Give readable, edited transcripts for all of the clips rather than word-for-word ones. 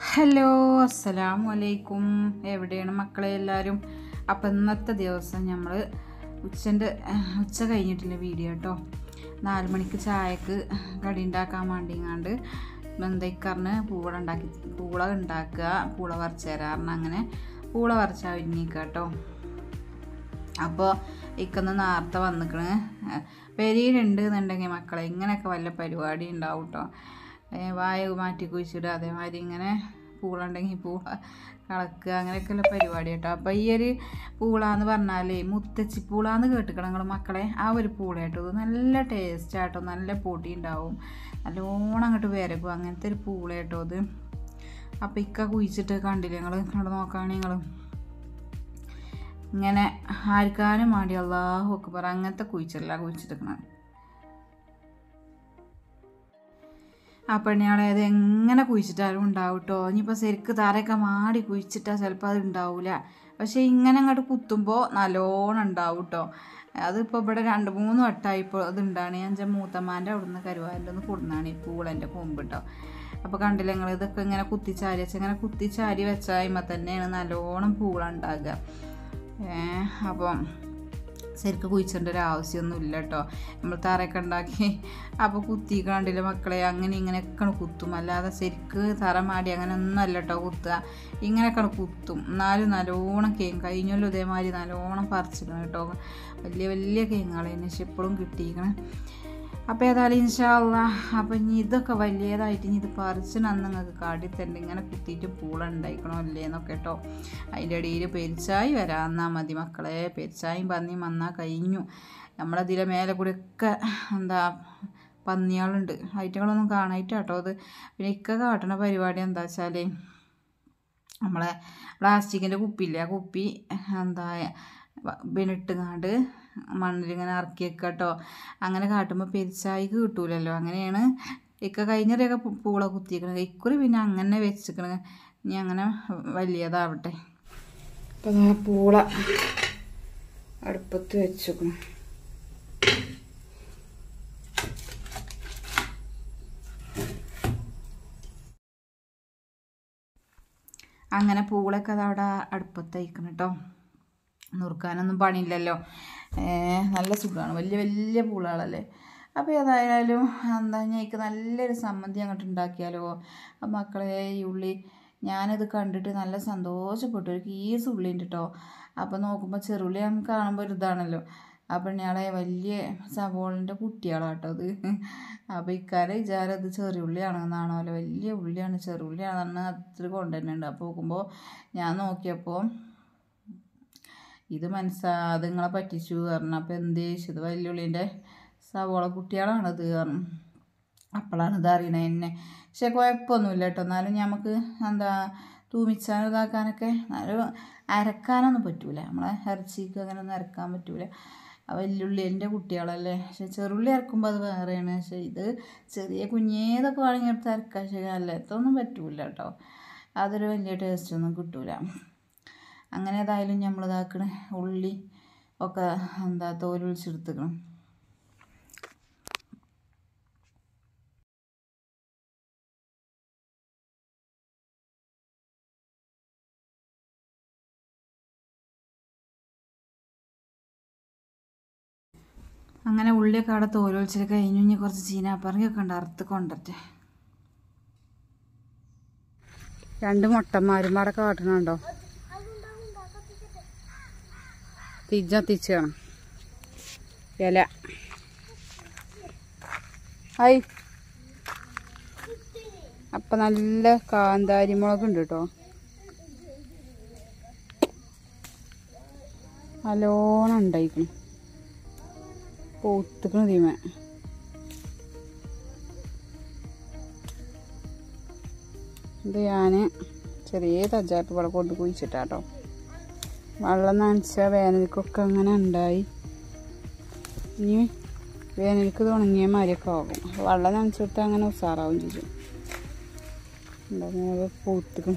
Hello അസ്സലാമു അലൈക്കും. എവിടെയാണ് മക്കളെ എല്ലാവരും? അപ്പം ഇന്നത്തെ ദിവസം നമ്മൾ ഉച്ച കഴിഞ്ഞിട്ടുള്ള വീഡിയോ കേട്ടോ. 4 മണിക്ക് ചായക്ക് കടി ഉണ്ടാക്കാൻ വേണ്ടിങ്ങാണ്ട് ബന്ധയിക്കറിന് പൂള ഉണ്ടാക്കുക, പൂള പറിച്ച് തരാറിന് അങ്ങനെ പൂള പറിച്ചാൽ ഒരുങ്ങിക്കുക കേട്ടോ. അപ്പോൾ ഇക്കൊന്ന് നേരത്തെ വന്നിക്കണ്. പെരിയിലുണ്ട് എന്നുണ്ടെങ്കിൽ മക്കളെ ഇങ്ങനെയൊക്കെ വല്ല പരിപാടി ഉണ്ടാവും കേട്ടോ. വായ മാറ്റി കുഴിച്ചിടുക, അതേമാതിരി ഇങ്ങനെ പൂള ഉണ്ടെങ്കിൽ പൂള കളക്കുക, അങ്ങനെയൊക്കെയുള്ള പരിപാടി കേട്ടോ. അപ്പോൾ ഈ ഒരു പൂള എന്ന് പറഞ്ഞാൽ മുത്തച്ചി പൂള എന്ന് കേട്ടിക്കണം നിങ്ങൾ മക്കളെ. ആ ഒരു പൂള കേട്ടോ, ഇത് നല്ല ടേസ്റ്റ് ആട്ടോ, നല്ല പൊടി ഉണ്ടാവും, നല്ലോണം അങ്ങോട്ട് വരക്കും, അങ്ങനത്തെ ഒരു പൂള കേട്ടോ ഇത്. അപ്പോൾ ഇക്ക കുഴിച്ചിട്ട് കണ്ടില്ലേ നിങ്ങൾ, കണ്ടു നോക്കുകയാണെങ്കിൽ നിങ്ങൾ ഇങ്ങനെ ആർക്കാനും വേണ്ടി അല്ലാഹു അക്ബർ അങ്ങനത്തെ കുഴിച്ചിട്ടിരിക്കണം. ആ പെണ്ണിയാളേത് എങ്ങനെ കുഴിച്ചിട്ടാലും ഉണ്ടാവും കേട്ടോ. ഇനിയിപ്പോൾ ശരിക്ക് തറയൊക്കെ മാടി കുഴിച്ചിട്ടാൽ ചിലപ്പോൾ അത് ഉണ്ടാവില്ല, പക്ഷേ ഇങ്ങനെ അങ്ങോട്ട് കുത്തുമ്പോൾ നല്ലോണം ഉണ്ടാവും കേട്ടോ. അതിപ്പോൾ ഇവിടെ 2-3 വട്ടമായി ഇപ്പോൾ ഇതുണ്ടാണ്. ഞാൻ മൂത്തമ്മാൻ്റെ അവിടുന്ന് കരുവാൻ്റെ ഒന്ന് കൊടുന്നാണ് ഈ പൂളൻ്റെ കൊമ്പ് കേട്ടോ. അപ്പോൾ കണ്ടില്ല നിങ്ങൾ, ഇതൊക്കെ ഇങ്ങനെ കുത്തിച്ചാരി വെച്ചാൽ ഇങ്ങനെ കുത്തിച്ചാരി വെച്ചാൽ കഴിയുമ്പോൾ തന്നെയാണ് നല്ലോണം പൂള ഉണ്ടാകുക. അപ്പം ശരിക്കും കുഴിച്ചിട്ട ഒരു ആവശ്യമൊന്നുമില്ല കേട്ടോ. നമ്മൾ തറയൊക്കെ ഉണ്ടാക്കി അപ്പോൾ കുത്തി കണ്ടില്ല മക്കളെ, അങ്ങനെ ഇങ്ങനെയൊക്കെയാണ് കുത്തും, അല്ലാതെ ശരിക്ക് തറ മാടി അങ്ങനെ ഒന്നും അല്ല കേട്ടോ കുത്തുക. ഇങ്ങനെയൊക്കെയാണ് കുത്തും, എന്നാലും നല്ലോണം കഴിഞ്ഞല്ലോ ഇതേമാതിരി നല്ലോണം പറിച്ചിക്കണം കേട്ടോ. വലിയ വലിയ കേങ്ങാളെ പക്ഷെ ഇപ്പോഴും കിട്ടിയിരിക്കണം. അപ്പോൾ ഏതായാലും ഇൻഷാ അല്ലാഹ്. അപ്പോൾ ഇനി ഇതൊക്കെ വലിയതായിട്ട് ഇനി ഇത് പറിച്ചിനന്ന് നിങ്ങൾക്ക് കാട്ടി തന്നെ ഇങ്ങനെ കുത്തിയിട്ട് പൂള ഉണ്ടായിക്കണോ അല്ലേ എന്നൊക്കെ കേട്ടോ. അതിൻ്റെ ഇടയിൽ പെരിച്ചായി വരാന്നാൽ മതി മക്കളെ. പെരിച്ചായും പന്നിയും വന്നാൽ കഴിഞ്ഞു. നമ്മളതിലെ മേലെ കൂടെ ഒക്കെ പന്നികളുണ്ട്, ഐറ്റങ്ങളൊന്നും കാണായിട്ട് കേട്ടോ അത്. പിന്നെ ഇക്ക കാട്ടണ പരിപാടി എന്താ വെച്ചാൽ നമ്മളെ പ്ലാസ്റ്റിക്കിൻ്റെ കുപ്പിയില്ലേ, ആ കുപ്പി ഇട്ടുങ്ങാണ്ട് മണ്ണിലിങ്ങനെ ഇറക്കി വെക്കുക കേട്ടോ. അങ്ങനെ കാട്ടുമ്പോൾ പെരിച്ചായിക്ക് കിട്ടൂലല്ലോ. അങ്ങനെയാണ് ഇക്ക കഴിഞ്ഞൊക്കെ പൂള കുത്തിയിരിക്കണത്. ഇക്കുറി പിന്നെ അങ്ങനെ വെച്ചിരിക്കണത്, ഇനി അങ്ങനെ വലിയതാവട്ടെ. അപ്പോൾ ആ പൂള അടുപ്പത്ത് വെച്ചിരിക്കണം. അങ്ങനെ പൂളൊക്കെ അതവിടെ അടുപ്പത്ത് വയ്ക്കണം കേട്ടോ. നുറുക്കാനൊന്നും പണിയില്ലല്ലോ, നല്ല സുഖമാണ്, വലിയ വലിയ പൂളകളല്ലേ. അപ്പോൾ ഏതായാലും ഞങ്ങൾക്ക് നല്ലൊരു സമ്മന്തി അങ്ങോട്ട് ഉണ്ടാക്കിയാലോ. മക്കളെ ഈ ഉള്ളി ഞാനത് കണ്ടിട്ട് നല്ല സന്തോഷപ്പെട്ടു. ഒരു കീസ് ഉള്ളിയുണ്ട് കേട്ടോ. അപ്പോൾ നോക്കുമ്പോൾ ചെറുള്ളി നമുക്ക് കാണുമ്പോൾ ഒരു ഇതാണല്ലോ. അപ്പോൾ ഞങ്ങളെ വലിയ സവോളിൻ്റെ കുട്ടികളാട്ടോ അത്. അപ്പോൾ ഇക്കാരെ വിചാരം അത് ചെറിയുള്ളിയാണെന്നാണല്ലോ, വലിയ ഉള്ളിയാണ്, ചെറുള്ളിയാണെന്ന് അത്ര കൊണ്ടുതന്നെയുണ്ട്. അപ്പോൾ നോക്കുമ്പോൾ ഞാൻ നോക്കിയപ്പോൾ ഇത് അതുങ്ങളെ പറ്റിച്ചു പറഞ്ഞു. അപ്പോൾ ഇത് വല്യുള്ളിൻ്റെ സവോള കുട്ടികളാണിത് പറഞ്ഞു. അപ്പോഴാണ് ഇത് അറിയണത് എന്നെ. പക്ഷെ കുഴപ്പമൊന്നുമില്ല കേട്ടോ. എന്നാലും നമുക്ക് തൂമിച്ചാനും ഇതാക്കാനൊക്കെ അരക്കാനൊന്നും പറ്റൂല. നമ്മളെ ഇറച്ചിക്ക് അങ്ങനെ ഒന്നും അരക്കാൻ പറ്റൂല. വല്യുള്ളിൻ്റെ കുട്ടികളല്ലേ. പക്ഷെ ചെറുള്ളി അരക്കുമ്പോൾ അത് വേറെയാണ്. പക്ഷേ ഇത് ചെറിയ കുഞ്ഞേതൊക്കെ വേണമെങ്കിൽ എടുത്ത് അരക്കാം. പക്ഷേ അല്ലാത്തൊന്നും പറ്റൂല കേട്ടോ. അതൊരു വലിയ ടേസ്റ്റൊന്നും കിട്ടൂല. അങ്ങനെ ഏതായാലും നമ്മളിതാക്കണ ഉള്ളി ഒക്കെ തോലൊളിച്ചെടുത്തുക്കണം. അങ്ങനെ ഉള്ളിയൊക്കെ അവിടെ തോലൊളിച്ചിട്ട് കഴിഞ്ഞു. ഇനി കുറച്ച് ചീനാപ്പറങ്ങിയൊക്കെ ഉണ്ട്, അറുത്ത് കൊണ്ടട്ടെ. 2 മുട്ടന്മാരും അവിടെ കാട്ടണുണ്ടോ? തിരിച്ചാണ് ഇല. ഹായ്. അപ്പം നല്ല കാന്താരി മുളകുണ്ട് കേട്ടോ, നല്ലോണം ഉണ്ടായിക്കണം, പൂത്തുക്കണ തീമ. ഇത് ഞാൻ ചെറിയ തജാപ്പ് ഇവിടെ കൊണ്ട് കുഴിച്ചിട്ടാട്ടോ. വെള്ളം നനച്ച വേനൽക്കൊക്കെ അങ്ങനെ ഉണ്ടായി. ഇനി വേനൽക്ക് തുടങ്ങിയ മാതിരിയൊക്കെ ആകും. വെള്ളം നനച്ചിട്ട് അങ്ങനെ ഉസാറാവും ചെയ്യും. എന്താ പൂത്തുക്കും.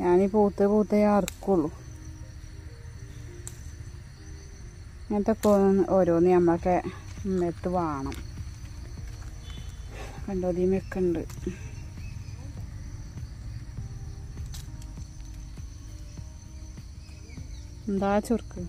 ഞാനീ പൂത്തേ അറക്കുള്ളൂ. ഇങ്ങനത്തെ ഓരോന്ന് നമ്മളൊക്കെ മെത്ത് വേണം. കണ്ടോ, തീമയൊക്കെ ഉണ്ട്. എന്താ ചൊർക്ക്.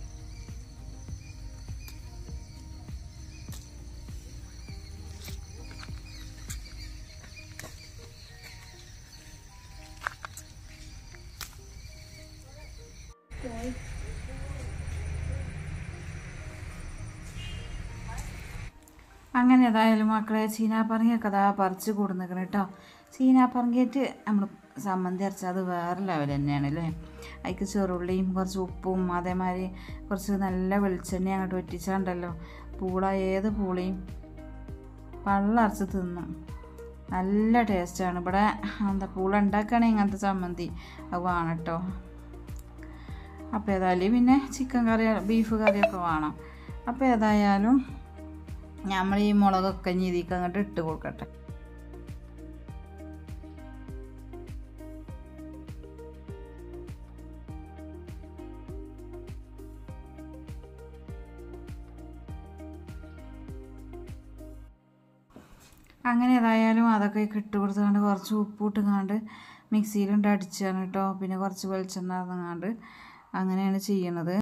അങ്ങനെ ഏതായാലും മക്കളെ ചീനാപ്പറങ്ങിയൊക്കെ അതാ പറിച്ച് കൊടുന്നിക്കണം കേട്ടോ. ചീനാപ്പറങ്ങിയിട്ട് നമ്മൾ സമ്മന്തി അരച്ചാൽ അത് വേറെ ലെവൽ തന്നെയാണ് അല്ലേ. അതിക്ക് ചെറുള്ളിയും കുറച്ച് ഉപ്പും അതേമാതിരി കുറച്ച് നല്ല വെളിച്ചെണ്ണ അങ്ങോട്ട് വറ്റിച്ചാണ്ടല്ലോ പൂള ഏത് പൂളയും വെള്ളമരച്ച് തിന്നും. നല്ല ടേസ്റ്റാണ്. ഇവിടെ എന്താ പൂള ഉണ്ടാക്കുകയാണെങ്കിൽ ഇങ്ങനത്തെ ചമ്മന്തി അത് വേണം കേട്ടോ. അപ്പോൾ ഏതായാലും പിന്നെ ചിക്കൻ കറി ബീഫ് കറിയൊക്കെ വേണം. അപ്പോൾ ഏതായാലും നമ്മൾ ഈ മുളകൊക്കെ ഇതിലേക്ക് അങ്ങോട്ട് ഇട്ട് കൊടുക്കട്ടെ. അങ്ങനെ ഏതായാലും അതൊക്കെ ഇട്ട് കൊടുത്തുകൊണ്ട് കുറച്ച് ഉപ്പ് ഇട്ടുകൊണ്ട് മിക്സിയിലുണ്ട് അടിച്ചാണ് കേട്ടോ. പിന്നെ കുറച്ച് വെളിച്ചെണ്ണ ഇറങ്ങാണ്ട് അങ്ങനെയാണ് ചെയ്യണത്.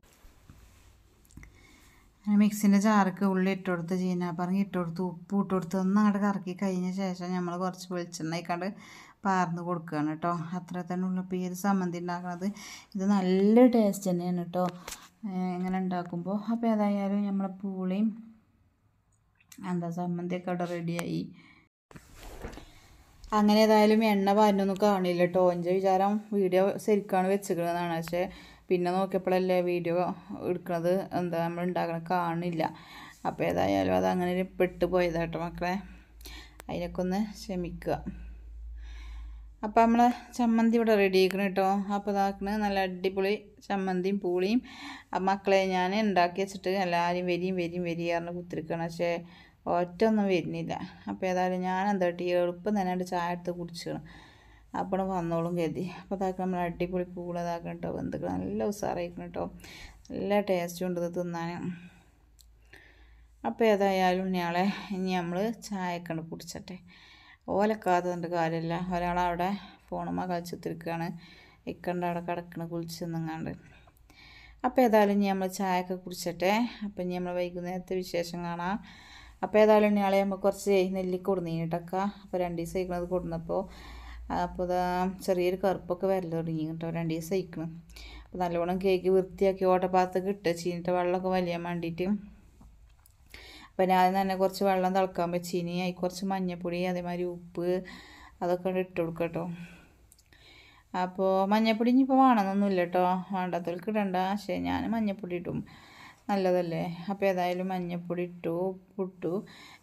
മിക്സിൻ്റെ ജാർക്ക് ഉള്ളി ഇട്ട് കൊടുത്ത് ചീനാപ്പറങ്ങി ഇട്ട് കൊടുത്ത് ഉപ്പ് ഇട്ട് കൊടുത്ത് ഒന്ന് അങ്ങോട്ട് കറക്കി കഴിഞ്ഞ ശേഷം നമ്മൾ കുറച്ച് വെളിച്ചെണ്ണ ആയിക്കാണ്ട് പാർന്ന് കൊടുക്കുകയാണ് കേട്ടോ. അത്ര തന്നെ ഉള്ളൂ ഇപ്പോൾ ഈ ഒരു സമ്മന്തി ഉണ്ടാക്കുന്നത്. ഇത് നല്ല ടേസ്റ്റ് തന്നെയാണ് കേട്ടോ ഇങ്ങനെ ഉണ്ടാക്കുമ്പോൾ. അപ്പോൾ ഏതായാലും നമ്മളെ പൂളിയും സമ്മന്തിയൊക്കെ അവിടെ റെഡിയായി. അങ്ങനെ ഏതായാലും എണ്ണ പാരനൊന്നും കാണില്ല കേട്ടോ. എൻ്റെ വിചാരം വീഡിയോ ശരിക്കാണ് വെച്ചിരിക്കുന്നതാണ്. പക്ഷേ പിന്നെ നോക്കിയപ്പോഴല്ലേ വീഡിയോ എടുക്കുന്നത് നമ്മൾ ഉണ്ടാക്കണത് കാണില്ല. അപ്പോൾ ഏതായാലും അത് അങ്ങനെ പെട്ട് പോയതാട്ടോ മക്കളെ. അതിനൊക്കെ ഒന്ന് ക്ഷമിക്കുക. അപ്പോൾ നമ്മൾ ചമ്മന്തി ഇവിടെ റെഡി ആക്കണം കേട്ടോ. അപ്പോൾ ഇതാക്കണ നല്ല അടിപൊളി ചമ്മന്തിയും പൂളിയും മക്കളെ ഞാൻ ഉണ്ടാക്കി വെച്ചിട്ട് എല്ലാവരും വരികയാണ് കുത്തിരിക്കണം. പക്ഷേ ഒറ്റൊന്നും വരുന്നില്ല. അപ്പോൾ ഏതായാലും ഞാൻ എന്താട്ടി എളുപ്പം തന്നെ ചായ എടുത്ത് കുടിക്കണം. അപ്പോൾ വന്നോളും കരുതി. അപ്പോൾ ഇതാക്കണം നമ്മൾ അടിപൊളി പൂള ഇതാക്കണം കേട്ടോ. വെന്തൊക്കെ നല്ല ഉസാറായിരിക്കണം കേട്ടോ. നല്ല ടേസ്റ്റും ഉണ്ട് ഇത് തിന്നാൻ. അപ്പോൾ ഏതായാലും ഇനി നമ്മൾ ചായക്കണ്ട് കുടിച്ചട്ടെ. ഓലക്കാത്തതിൻ്റെ കാര്യമില്ല. ഒരാളവിടെ ഫോണുമ്മ കളിച്ചെത്തിരിക്കുകയാണ്. ഇക്കണ്ട അവിടെ കിടക്കണ കുളിച്ച് നിന്നങ്ങാണ്ട്. അപ്പോൾ ഏതായാലും ഇനി നമ്മൾ ചായയൊക്കെ കുടിച്ചട്ടെ. അപ്പോൾ ഇനി നമ്മൾ വൈകുന്നേരത്തെ വിശേഷം കാണാം. അപ്പോൾ ഏതായാലും ഇയാളെ നമ്മൾ കുറച്ച് നെല്ലിക്ക കൊടുന്നീട്ടൊക്കെ. അപ്പോൾ 2 ദിവസം കഴിക്കണത് കൊടുന്നപ്പോൾ അപ്പോൾ ഇതാ ചെറിയൊരു കറുപ്പൊക്കെ വരൽ തുടങ്ങി കേട്ടോ. 2 ദിവസം കഴിക്കണം. അപ്പോൾ നല്ലോണം കേക്ക് വൃത്തിയാക്കി ഓട്ടപ്പാത്രത്തേക്ക് ഇട്ട് ചീനിട്ട് വെള്ളമൊക്കെ വലിയാൻ വേണ്ടിയിട്ട്. അപ്പോൾ ഞാൻ തന്നെ കുറച്ച് വെള്ളം തിളക്കാൻ വെച്ചിനി. അതിൽ കുറച്ച് മഞ്ഞൾപ്പൊടി അതേമാതിരി ഉപ്പ് അതൊക്കെ ഇട്ട് കൊടുക്കുക കേട്ടോ. അപ്പോൾ മഞ്ഞൾപ്പൊടി ഇനിയിപ്പോൾ വേണമെന്നൊന്നുമില്ല കേട്ടോ. വേണ്ടാത്തവർക്ക് ഇടണ്ട. പക്ഷേ ഞാൻ മഞ്ഞൾപ്പൊടി ഇട്ടും നല്ലതല്ലേ. അപ്പോൾ ഏതായാലും മഞ്ഞൾപ്പൊടി ഇട്ടു ഉപ്പിട്ടു.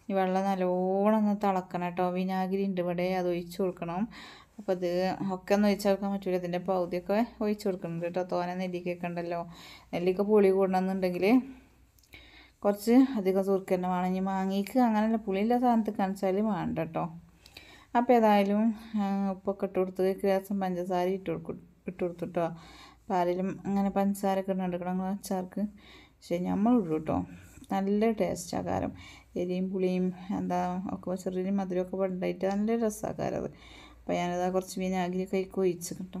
ഈ വെള്ളം നല്ലോണം ഒന്ന് തിളക്കണം കേട്ടോ. വിനാഗിരി ഉണ്ട് ഇവിടെ, അത് ഒഴിച്ച് കൊടുക്കണം. അപ്പോൾ ഇത് ഒക്കെ ഒന്നും ഒഴിച്ച് കൊടുക്കാൻ പറ്റില്ല. ഇതിൻ്റെ പകുതിയൊക്കെ ഒഴിച്ച് കൊടുക്കുന്നുണ്ട് കേട്ടോ. തോനെ നെല്ലിക്കൊക്കെ ഉണ്ടല്ലോ. നെല്ലിക്ക പുളി കൂടണമെന്നുണ്ടെങ്കിൽ കുറച്ച് അധികം സുർക്ക തന്നെ വേണം. ഇനി മാങ്ങിക്ക് അങ്ങനെയല്ല പുളിയില്ല സാധനത്തിൽ കാണിച്ചാൽ വേണ്ട കേട്ടോ. അപ്പോൾ ഏതായാലും ഉപ്പൊക്കെ ഇട്ട് കൊടുത്ത് ഗ്രാസം പഞ്ചസാര ഇട്ട് കൊടുത്തിട്ടോ. പാലിലും അങ്ങനെ പഞ്ചസാരൊക്കെ ഇട്ടെടുക്കണം അച്ചാർക്ക്. പക്ഷേ നമ്മൾ ഇടും കേട്ടോ. നല്ല ടേസ്റ്റാണ് കാരം. എരിയും പുളിയും ഒക്കെ ചെറിയ മധുരമൊക്കെ ഉണ്ടായിട്ട് നല്ല രസമാക്കാരം അത്. അപ്പോൾ ഞാനത് കുറച്ച് വിനാഗിരിയൊക്കെ ഒഴിച്ച് കേട്ടോ.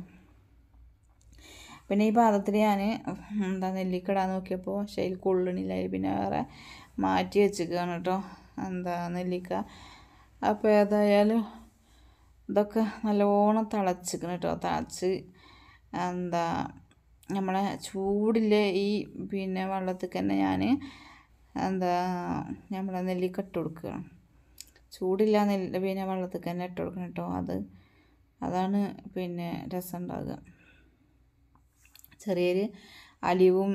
പിന്നെ ഈ പാത്രത്തിൽ ഞാൻ നെല്ലിക്ക ഇടാൻ നോക്കിയപ്പോൾ പക്ഷേ അതിൽ കൊള്ളണില്ല. പിന്നെ വേറെ മാറ്റി വെച്ചിരിക്കുകയാണ് കേട്ടോ നെല്ലിക്ക. അപ്പോൾ ഏതായാലും ഇതൊക്കെ നല്ലോണം തിളച്ചിക്കണം കേട്ടോ. തിളച്ച് നമ്മളെ ചൂടില്ലേ ഈ പിന്നെ വെള്ളത്തിൽ തന്നെ ഞാൻ നമ്മളെ നെല്ലിക്ക ഇട്ട് കൊടുക്കുകയാണ്. ചൂടില്ല പിന്നെ വെള്ളത്തിൽ തന്നെ ഇട്ട് കൊടുക്കണം കേട്ടോ. അതാണ് പിന്നെ രസം ഉണ്ടാകുക. ചെറിയൊരു അലിവും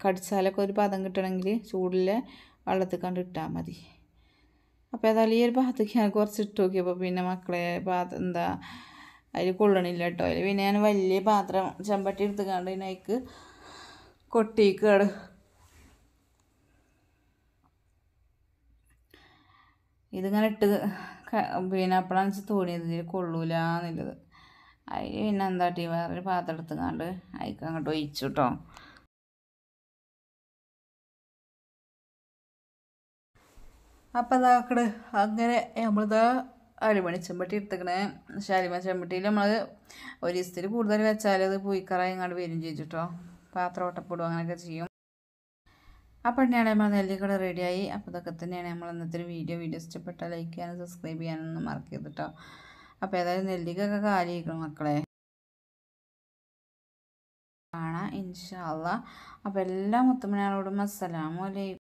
കടിച്ചാലൊക്കെ ഒരു പദം കിട്ടണമെങ്കിൽ ചൂടിലെ വെള്ളത്തിൽ കണ്ട് ഇട്ടാൽ മതി. അപ്പോൾ ഏതായാലും ഈ ഒരു ഭാഗത്തേക്ക് ഞാൻ കുറച്ച് ഇട്ട് നോക്കിയപ്പോൾ പിന്നെ മക്കളെ അതിൽ കൊള്ളണില്ല കേട്ടോ. അതിൽ പിന്നെ ഞാൻ വലിയ പാത്രം ചെമ്പട്ടി എടുത്ത് കണ്ട് അതിനേക്ക് കൊട്ടിക്കാണ്. ഇതിങ്ങനെ ഇട്ട് പിന്നെ അപ്പോഴാണ് തോന്നിയത് ഇതിൽ കൊള്ളൂല എന്നുള്ളത്. അതിൽ പിന്നെ എന്താട്ടി വേറൊരു പാത്രം എടുത്ത് കണ്ട് അതിക്ക് അങ്ങോട്ട് ഒഴിച്ചു കേട്ടോ. അപ്പം ഇതാക്കട് അങ്ങനെ നമ്മളിതാ അരിമണി ചെമ്പട്ടി എടുത്തേക്കണേ. പക്ഷേ അരിമണി ചെമ്പട്ടിയിൽ നമ്മൾ ഒരു ദിവസത്തിൽ കൂടുതൽ വെച്ചാൽ അത് പൂയിക്കറായി ഇങ്ങോട്ട് വരും ചെയ്തു കേട്ടോ. പാത്രം ഓട്ടപ്പെടും അങ്ങനെയൊക്കെ ചെയ്യും. അപ്പോൾ തന്നെയാണ് നമ്മൾ നെല്ലിക്കട റെഡിയായി. അപ്പോൾ ഇതൊക്കെ തന്നെയാണ് നമ്മൾ ഇന്നത്തെ ഒരു വീഡിയോ ഇഷ്ടപ്പെട്ടാൽ ലൈക്ക് ചെയ്യാനും സബ്സ്ക്രൈബ് ചെയ്യാനൊന്നും മറക്കരുത് കേട്ടോ. അപ്പോൾ ഏതായാലും നെല്ലിക്കൊക്കെ കാലിയായിരിക്കണം മക്കളെ. കാണാം ഇൻഷാ അല്ലാഹ്. അപ്പോൾ എല്ലാ മുത്തുമണികളോടും അസ്സലാമു അലൈക്കും.